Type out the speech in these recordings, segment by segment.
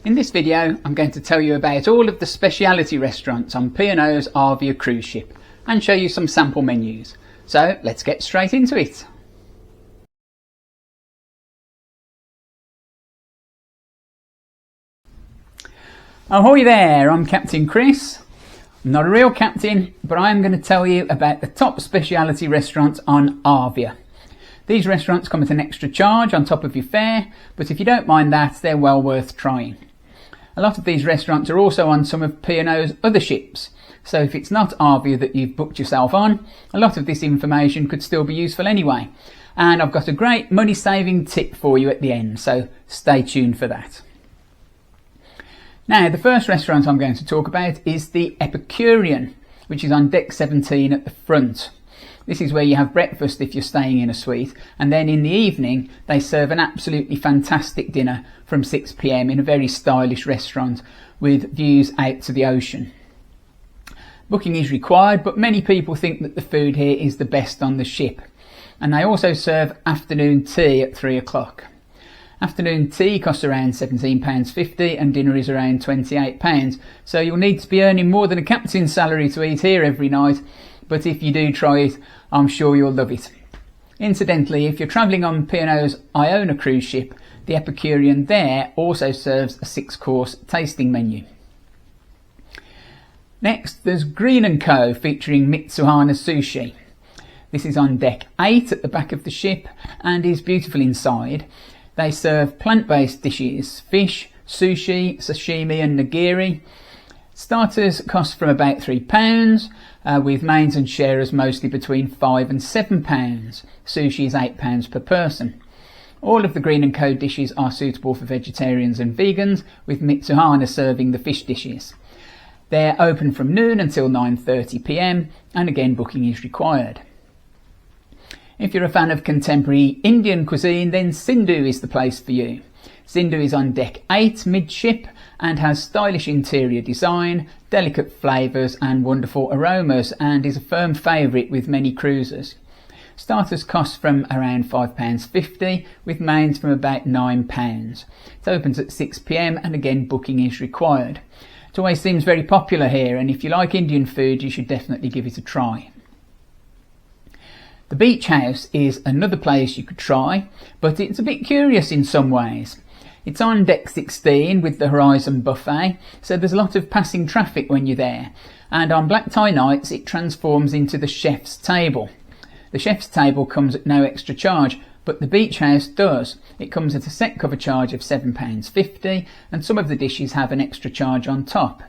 In this video I'm going to tell you about all of the speciality restaurants on P&O's Arvia cruise ship and show you some sample menus. So let's get straight into it. Ahoy there, I'm Captain Chris. I'm not a real captain, but I am going to tell you about the top speciality restaurants on Arvia. These restaurants come at an extra charge on top of your fare, but if you don't mind that, they're well worth trying. A lot of these restaurants are also on some of P&O's other ships, so if it's not Arvia that you've booked yourself on, a lot of this information could still be useful anyway. And I've got a great money saving tip for you at the end, so stay tuned for that. Now, the first restaurant I'm going to talk about is the Epicurean, which is on deck 17 at the front. This is where you have breakfast if you're staying in a suite, and then in the evening they serve an absolutely fantastic dinner from 6 PM in a very stylish restaurant with views out to the ocean. Booking is required, but many people think that the food here is the best on the ship, and they also serve afternoon tea at 3 o'clock. Afternoon tea costs around £17.50 and dinner is around £28, so you'll need to be earning more than a captain's salary to eat here every night, but if you do try it, I'm sure you'll love it. Incidentally, if you're travelling on P&O's Iona cruise ship, the Epicurean there also serves a 6-course tasting menu. Next, there's Keelan Cow featuring Mizuhana sushi. This is on deck 8 at the back of the ship and is beautiful inside. They serve plant-based dishes, fish, sushi, sashimi and nigiri. Starters cost from about £3, with mains and sharers mostly between £5 and £7. Sushi is £8 per person. All of the Keelan Cow dishes are suitable for vegetarians and vegans, with Mizuhana serving the fish dishes. They're open from noon until 9:30 PM, and again booking is required. If you're a fan of contemporary Indian cuisine, then Sindhu is the place for you. Sindhu is on deck 8 midship and has stylish interior design, delicate flavours and wonderful aromas, and is a firm favourite with many cruisers. Starters cost from around £5.50 with mains from about £9. It opens at 6 PM and again booking is required. It always seems very popular here, and if you like Indian food you should definitely give it a try. The Beach House is another place you could try, but it's a bit curious in some ways. It's on deck 16 with the Horizon buffet, so there's a lot of passing traffic when you're there, and on black tie nights it transforms into the chef's table. The chef's table comes at no extra charge, but the Beach House does. It comes at a set cover charge of £7.50 and some of the dishes have an extra charge on top.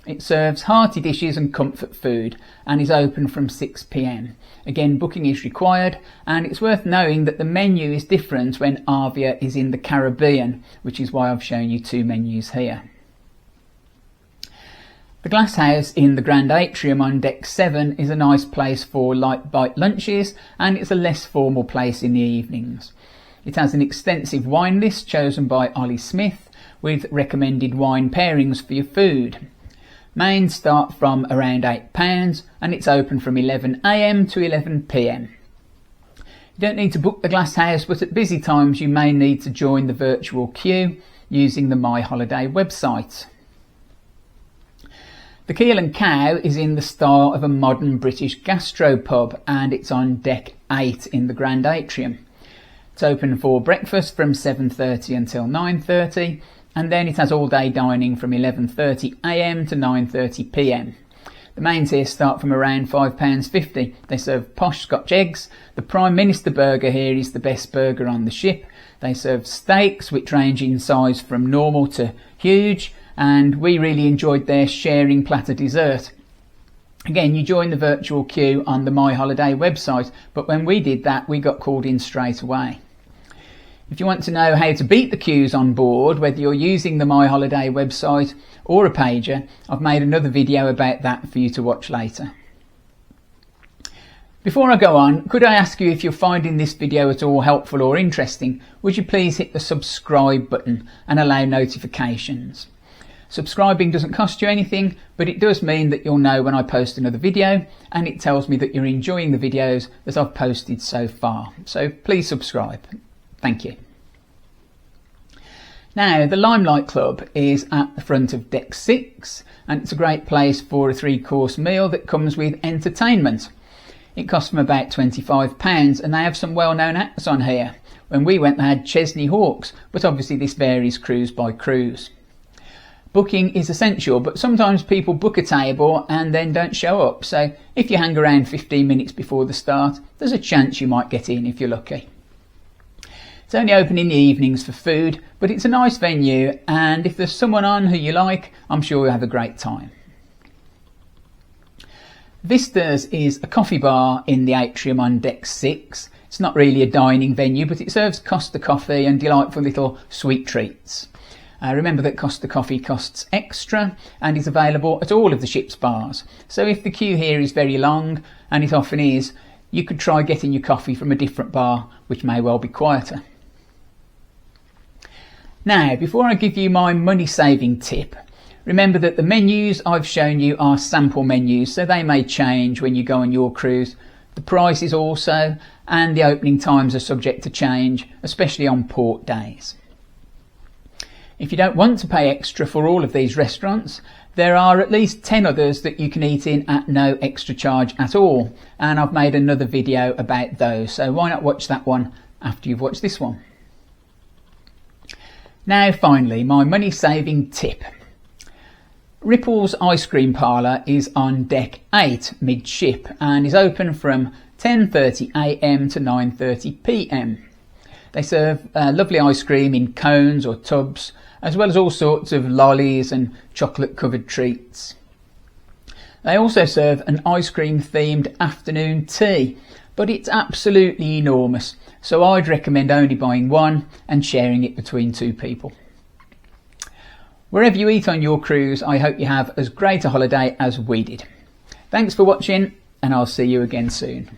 It serves hearty dishes and comfort food and is open from 6 PM. Again, booking is required, and it's worth knowing that the menu is different when Arvia is in the Caribbean, which is why I've shown you 2 menus here. The Glass House in the Grand Atrium on deck 7 is a nice place for light bite lunches, and it's a less formal place in the evenings. It has an extensive wine list chosen by Olly Smith with recommended wine pairings for your food. Mains start from around £8 and it's open from 11 AM to 11 PM. You don't need to book the Glass House, but at busy times you may need to join the virtual queue using the My Holiday website. The Keel and Cow is in the style of a modern British gastro pub and it's on deck 8 in the Grand Atrium. It's open for breakfast from 7:30 until 9:30. And then it has all day dining from 11:30 AM to 9:30 PM. The mains here start from around £5.50. They serve posh Scotch eggs. The Prime Minister burger here is the best burger on the ship. They serve steaks which range in size from normal to huge, and we really enjoyed their sharing platter dessert. Again, you join the virtual queue on the My Holiday website, but when we did that we got called in straight away. If you want to know how to beat the queues on board, whether you're using the My Holiday website or a pager, I've made another video about that for you to watch later. Before I go on, could I ask you, if you're finding this video at all helpful or interesting, would you please hit the subscribe button and allow notifications? Subscribing doesn't cost you anything, but it does mean that you'll know when I post another video, and it tells me that you're enjoying the videos that I've posted so far. So please subscribe. Thank you. Now, the Limelight Club is at the front of deck 6, and it's a great place for a 3-course meal that comes with entertainment. It costs them about £25, and they have some well-known acts on here. When we went, they had Chesney Hawkes, but obviously this varies cruise by cruise. Booking is essential, but sometimes people book a table and then don't show up, so if you hang around 15 minutes before the start, there's a chance you might get in if you're lucky. It's only open in the evenings for food, but it's a nice venue, and if there's someone on who you like, I'm sure you'll have a great time. Vistas is a coffee bar in the atrium on deck 6. It's not really a dining venue, but it serves Costa coffee and delightful little sweet treats. Remember that Costa coffee costs extra and is available at all of the ship's bars. So if the queue here is very long, and it often is, you could try getting your coffee from a different bar, which may well be quieter. Now, before I give you my money saving tip, remember that the menus I've shown you are sample menus, so they may change when you go on your cruise. The prices also, and the opening times are subject to change, especially on port days. If you don't want to pay extra for all of these restaurants, there are at least 10 others that you can eat in at no extra charge at all, and I've made another video about those, so why not watch that one after you've watched this one. Now finally, my money saving tip. Ripple's ice cream parlour is on deck 8 midship and is open from 10:30 AM to 9:30 PM. They serve lovely ice cream in cones or tubs, as well as all sorts of lollies and chocolate covered treats. They also serve an ice cream themed afternoon tea, but it's absolutely enormous, so I'd recommend only buying one and sharing it between 2 people. Wherever you eat on your cruise, I hope you have as great a holiday as we did. Thanks for watching, and I'll see you again soon.